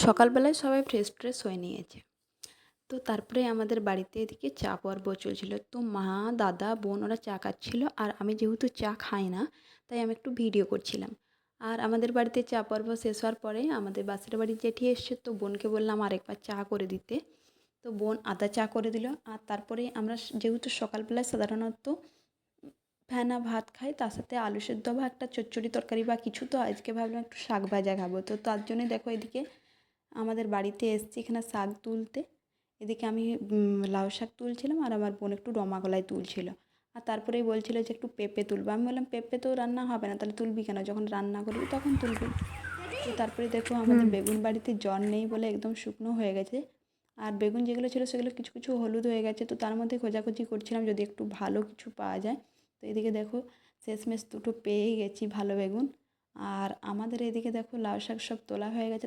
সকালবেলায় সবাই ফ্রেশ হয়ে নিয়েছে। তো তারপরে আমাদের বাড়িতে এদিকে চা পর্ব চলছিল। তো মা, দাদা, বোন ওরা চা খাচ্ছিল। আর আমি যেহেতু চা খাই না, তাই আমি একটু ভিডিও করছিলাম। আর আমাদের বাড়িতে চা পর্ব শেষ হওয়ার পরে আমাদের পাশের বাড়ির জেঠি এসছে, তো বোনকে বললাম আরেকবার চা করে দিতে। তো বোন আদা চা করে দিল। আর তারপরে আমরা যেহেতু সকালবেলায় সাধারণত ফেনা ভাত খাই, তার সাথে আলু সেদ্ধ বা একটা চচ্চড়ি তরকারি বা কিছু, তো আজকে ভাবলাম একটু শাক ভাজা খাবো। তো তার জন্যই দেখো এদিকে আমাদের বাড়িতে এসেছি এখানে শাক তুলতে। এদিকে আমি লাউ শাক তুলছিলাম আর আমার বোন একটু রমা গলায় তুলছিল। আর তারপরেই বলছিল যে একটু পেঁপে তুলবো। আমি বললাম পেঁপে তো রান্না হবে না, তাহলে তুলবি কেন? যখন রান্না করবি তখন তুলবি। তো তারপরে দেখো আমাদের বেগুন বাড়িতে জল নেই বলে একদম শুকনো হয়ে গেছে। আর বেগুন যেগুলো ছিল সেগুলো কিছু কিছু হলুদ হয়ে গেছে। তো তার মধ্যে খোঁজাখুঁজি করছিলাম যদি একটু ভালো কিছু পাওয়া যায়। তো এদিকে দেখো শেষমেশ দুটো পেয়েই গেছি ভালো বেগুন। আর আমাদের এদিকে দেখো লাউ শাক সব তোলা হয়ে গেছে।